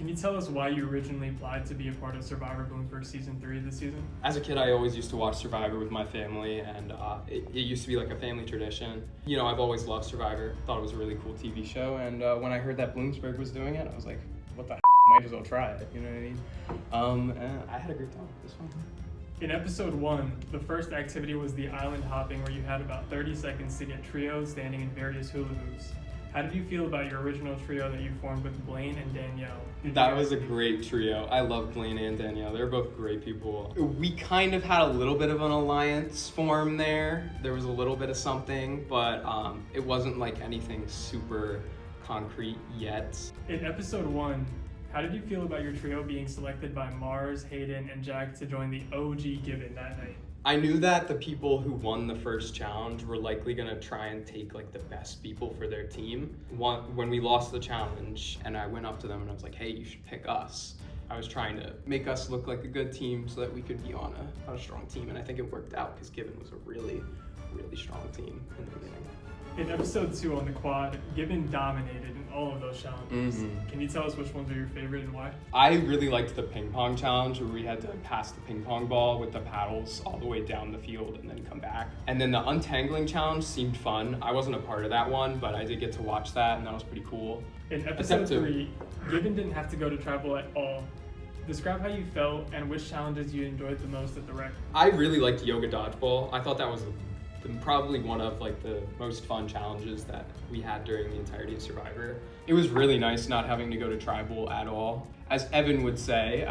Can you tell us why you originally applied to be a part of Survivor Bloomsburg Season 3 this season? As a kid, I always used to watch Survivor with my family, and it used to be like a family tradition. You know, I've always loved Survivor, thought it was a really cool TV show, and when I heard that Bloomsburg was doing it, I was like, what the might as well try it, you know what I mean? And I had a great time. It was fun. In episode 1, the first activity was the island hopping, where you had about 30 seconds to get trios standing in various hula hoops. How did you feel about your original trio that you formed with Blaine and Danielle? That was a great trio. I love Blaine and Danielle. They're both great people. We kind of had a little bit of an alliance form there. There was a little bit of something, but it wasn't like anything super concrete yet. In episode 1, how did you feel about your trio being selected by Mars, Hayden, and Jack to join the OG GIBBON that night? I knew that the people who won the first challenge were likely gonna try and take like the best people for their team. When we lost the challenge and I went up to them and I was like, hey, you should pick us. I was trying to make us look like a good team so that we could be on a strong team, and I think it worked out because GIBBON was a really, really strong team in the beginning. In episode 2 on the quad, GIBBON dominated in all of those challenges. Mm-hmm. Can you tell us which ones are your favorite and why? I really liked the ping pong challenge where we had to pass the ping pong ball with the paddles all the way down the field and then come back. And then the untangling challenge seemed fun. I wasn't a part of that one, but I did get to watch that, and that was pretty cool. In episode 3, GIBBON didn't have to go to travel at all. Describe how you felt and which challenges you enjoyed the most at the rec. I really liked yoga dodgeball. I thought that was probably one of like the most fun challenges that we had during the entirety of Survivor. It was really nice not having to go to tribal at all. As Evan would say,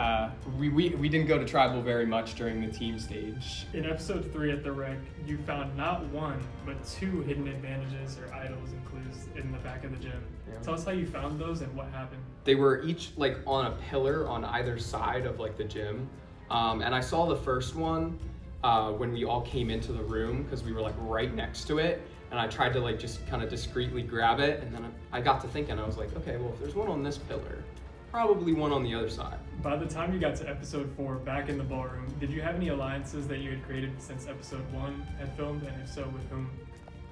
we didn't go to tribal very much during the team stage. In episode 3 at the rec, you found not one, but 2 hidden advantages or idols and clues in the back of the gym. Yeah. Tell us how you found those and what happened. They were each like on a pillar on either side of like the gym. And I saw the first one when we all came into the room because we were like right next to it, and I tried to like just kind of discreetly grab it, and then I got to thinking, I was like, okay, well, if there's one on this pillar, probably one on the other side. By the time you got to episode 4, back in the ballroom, did you have any alliances that you had created since episode 1 had filmed, and if so, with whom?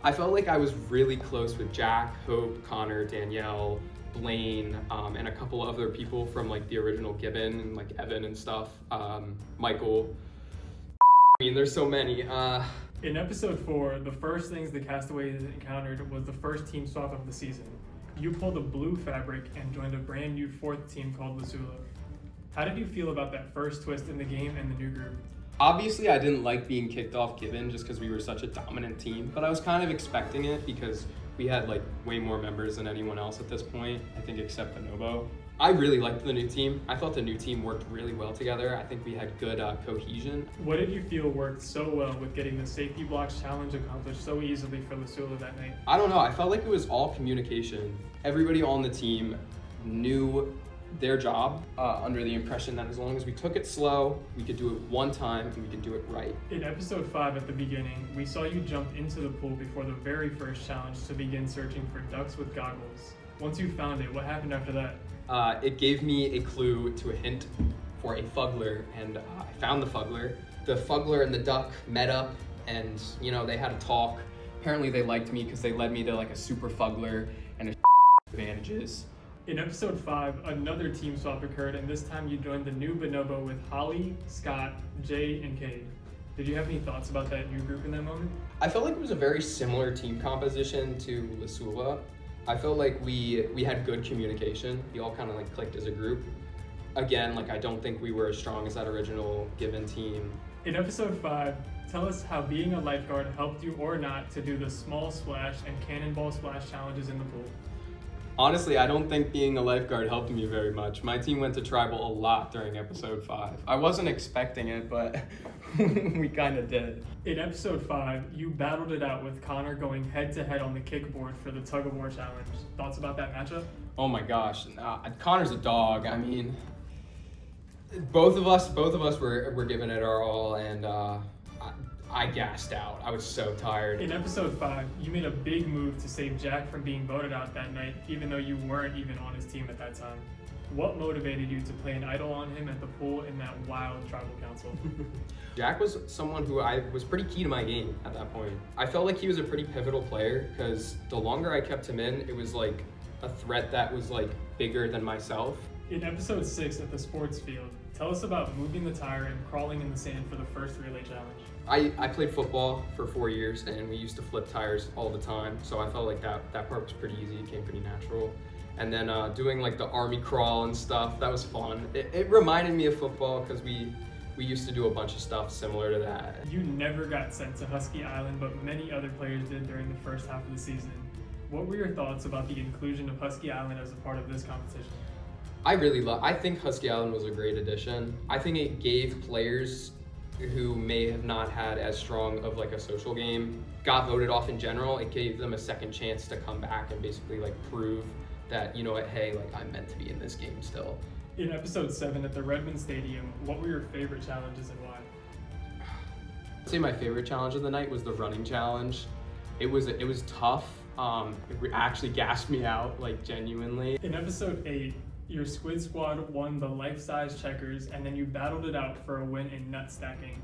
I felt like I was really close with Jack, Hope, Connor, Danielle, Blaine, and a couple of other people from like the original GIBBON, and like Evan and stuff, Michael. I mean, there's so many. In episode 4, the first things the castaways encountered was the first team swap of the season. You pulled a blue fabric and joined a brand new 4th team called Lasula. How did you feel about that first twist in the game and the new group? Obviously, I didn't like being kicked off GIBBON just because we were such a dominant team, but I was kind of expecting it because we had like way more members than anyone else at this point, I think except Bonobo. I really liked the new team. I thought the new team worked really well together. I think we had good cohesion. What did you feel worked so well with getting the safety blocks challenge accomplished so easily for Lasula that night? I don't know. I felt like it was all communication. Everybody on the team knew their job under the impression that as long as we took it slow, we could do it one time and we could do it right. In episode 5 at the beginning, we saw you jump into the pool before the very first challenge to begin searching for ducks with goggles. Once you found it, what happened after that? It gave me a clue to a hint for a fuggler, and I found the fuggler. The fuggler and the duck met up, and you know, they had a talk. Apparently they liked me because they led me to like a super fuggler and a advantages. In episode 5, another team swap occurred, and this time you joined the new Bonobo with Holly, Scott, Jay, and Cade. Did you have any thoughts about that new group in that moment? I felt like it was a very similar team composition to Lasula. I felt like we had good communication. We all kind of like clicked as a group. Again, like I don't think we were as strong as that original GIBBON team. In episode 5, tell us how being a lifeguard helped you or not to do the small splash and cannonball splash challenges in the pool. Honestly, I don't think being a lifeguard helped me very much. My team went to tribal a lot during episode 5. I wasn't expecting it, but we kind of did. In episode 5, you battled it out with Connor going head-to-head on the kickboard for the tug-of-war challenge. Thoughts about that matchup? Oh my gosh, Connor's a dog. I mean, both of us were giving it our all, and I gassed out. I was so tired. In episode 5, you made a big move to save Jack from being voted out that night, even though you weren't even on his team at that time. What motivated you to play an idol on him at the pool in that wild tribal council? Jack was someone who was pretty key to my game at that point. I felt like he was a pretty pivotal player because the longer I kept him in, it was like a threat that was like bigger than myself. In episode 6 at the sports field, tell us about moving the tire and crawling in the sand for the first relay challenge. I played football for 4 years and we used to flip tires all the time. So I felt like that part was pretty easy. It came pretty natural. And then doing like the army crawl and stuff, that was fun. It reminded me of football because we used to do a bunch of stuff similar to that. You never got sent to Husky Island, but many other players did during the first half of the season. What were your thoughts about the inclusion of Husky Island as a part of this competition? I think Husky Island was a great addition. I think it gave players who may have not had as strong of like a social game, got voted off in general, it gave them a second chance to come back and basically like prove that, you know what, hey, like I'm meant to be in this game still. In episode 7 at the Redmond Stadium, what were your favorite challenges and why? I'd say my favorite challenge of the night was the running challenge. It was tough. It actually gassed me out, like genuinely. In episode 8, your squid squad won the life-size checkers and then you battled it out for a win in nut stacking.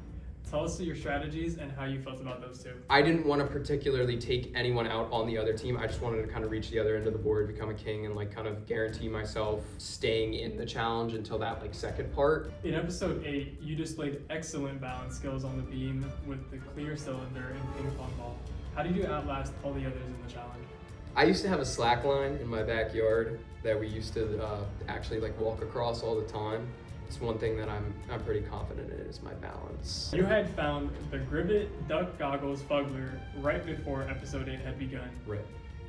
Tell us your strategies and how you felt about those two. I didn't want to particularly take anyone out on the other team. I just wanted to kind of reach the other end of the board, become a king, and like kind of guarantee myself staying in the challenge until that like second part. In episode 8, you displayed excellent balance skills on the beam with the clear cylinder and ping pong ball. How did you outlast all the others in the challenge? I used to have a slack line in my backyard that we used to actually like walk across all the time. It's one thing that I'm pretty confident in is my balance. You had found the Gribbet Duck Goggles Fuggler right before episode 8 had begun. Right.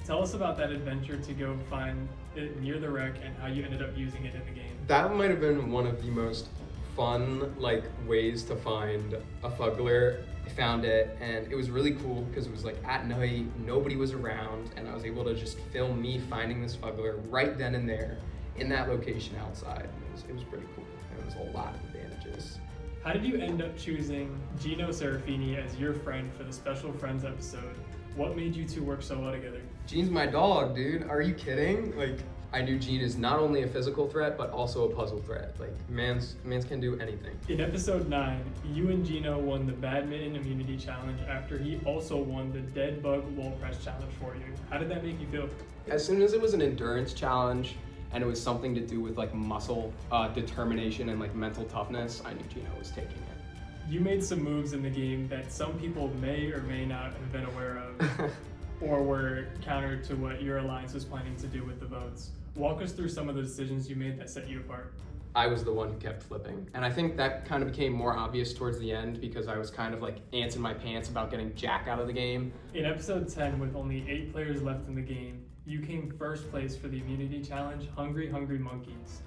Tell us about that adventure to go find it near the wreck and how you ended up using it in the game. That might have been one of the most fun like ways to find a fuggler. I found it and it was really cool because it was like at night, nobody was around, and I was able to just film me finding this fuggler right then and there in that location outside. It was pretty cool. There was a lot of advantages. How did you end up choosing Gino Serafini as your friend for the Special Friends episode? What made you two work so well together? Gene's my dog, dude. Are you kidding? Like, I knew Gene is not only a physical threat, but also a puzzle threat. Like, mans can do anything. In episode 9, you and Gino won the Badminton Immunity Challenge after he also won the Dead Bug Wall Press Challenge for you. How did that make you feel? As soon as it was an endurance challenge, and it was something to do with like muscle determination and like mental toughness, I knew Gino was taking it. You made some moves in the game that some people may or may not have been aware of or were counter to what your alliance was planning to do with the votes. Walk us through some of the decisions you made that set you apart. I was the one who kept flipping. And I think that kind of became more obvious towards the end because I was kind of like ants in my pants about getting Jack out of the game. In episode 10, with only 8 players left in the game, you came first place for the immunity challenge, Hungry Hungry Monkeys.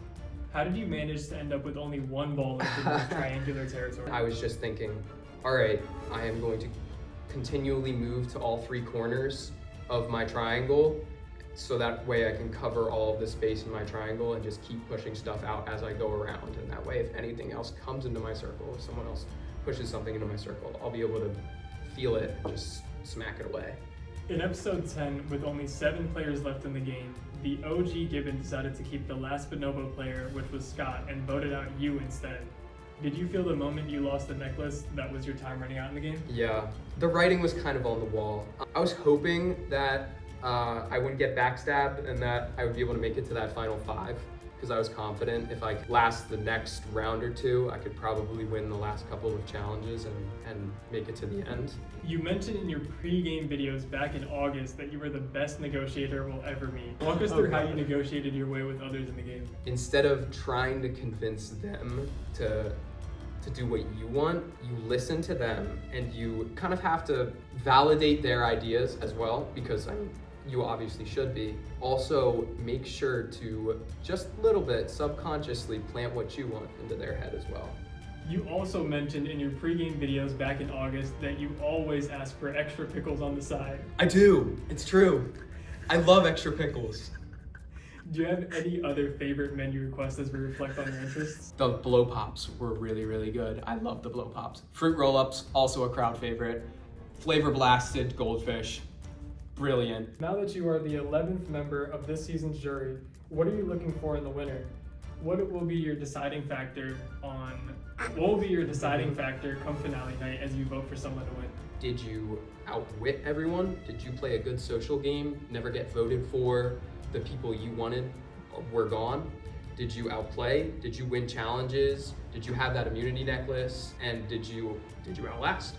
How did you manage to end up with only 1 ball left in the triangular territory? I was just thinking, all right, I am going to continually move to all 3 corners of my triangle so that way I can cover all of the space in my triangle and just keep pushing stuff out as I go around. And that way, if anything else comes into my circle, if someone else pushes something into my circle, I'll be able to feel it and just smack it away. In episode 10, with only 7 players left in the game, the OG Gibbon decided to keep the last Bonobo player, which was Scott, and voted out you instead. Did you feel the moment you lost the necklace that was your time running out in the game? Yeah, the writing was kind of on the wall. I was hoping that I wouldn't get backstabbed and that I would be able to make it to that final 5 because I was confident if I could last the next round or 2, I could probably win the last couple of challenges and make it to the end. You mentioned in your pre-game videos back in August that you were the best negotiator we'll ever meet. Walk us through how you negotiated your way with others in the game. Instead of trying to convince them to do what you want, you listen to them and you kind of have to validate their ideas as well because you obviously should be. Also, make sure to just a little bit subconsciously plant what you want into their head as well. You also mentioned in your pregame videos back in August that you always ask for extra pickles on the side. I do. It's true. I love extra pickles. Do you have any other favorite menu requests as we reflect on your interests? The blow pops were really, really good. I love the blow pops. Fruit roll-ups, also a crowd favorite. Flavor blasted goldfish. Brilliant. Now that you are the 11th member of this season's jury, what are you looking for in the winner? What will be your deciding factor come finale night as you vote for someone to win? Did you outwit everyone? Did you play a good social game? Never get voted for? the people you wanted were gone? Did you outplay? Did you win challenges? Did you have that immunity necklace? And did you outlast?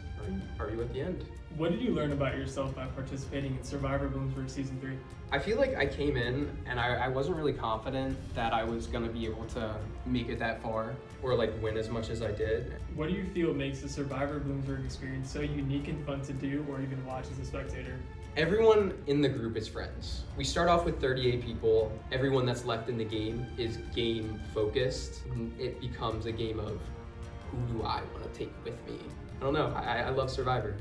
Are you at the end? What did you learn about yourself by participating in Survivor Bloomsburg Season 3? I feel like I came in and I wasn't really confident that I was gonna be able to make it that far or like win as much as I did. What do you feel makes the Survivor Bloomsburg experience so unique and fun to do or even watch as a spectator? Everyone in the group is friends. We start off with 38 people. Everyone that's left in the game is game focused. It becomes a game of who do I want to take with me? I don't know. I love Survivor.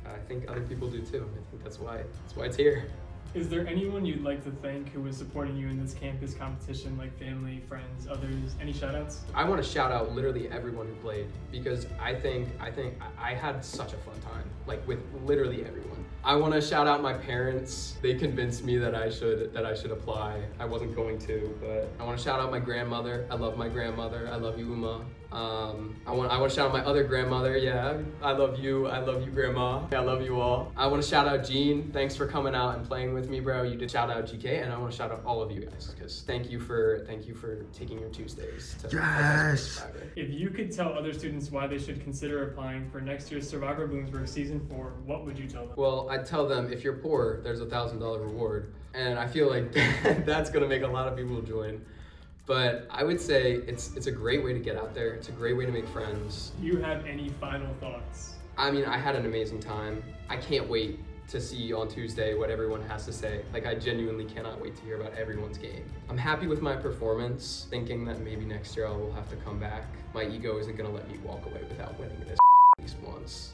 I think other people do too. I think that's why it's here. Is there anyone you'd like to thank who was supporting you in this campus competition, like family, friends, others? Any shout outs? I want to shout out literally everyone who played because I think I had such a fun time, like with literally everyone. I want to shout out my parents. They convinced me that I should apply. I wasn't going to, but I want to shout out my grandmother. I love my grandmother. I love you, Uma. I want to shout out my other grandmother. Yeah, I love you, Grandma. I love you all. I want to shout out Gene. Thanks for coming out and playing with me, bro. You did shout out GK, and I want to shout out all of you guys because thank you for taking your Tuesdays to Survivor. If you could tell other students why they should consider applying for next year's Survivor Bloomsburg Season 4, what would you tell them? Well, I'd tell them if you're poor, there's a $1,000 reward, and I feel like that's gonna make a lot of people join. But I would say it's a great way to get out there. It's a great way to make friends. Do you have any final thoughts? I mean, I had an amazing time. I can't wait to see on Tuesday what everyone has to say. Like, I genuinely cannot wait to hear about everyone's game. I'm happy with my performance, thinking that maybe next year I will have to come back. My ego isn't gonna let me walk away without winning this at least once.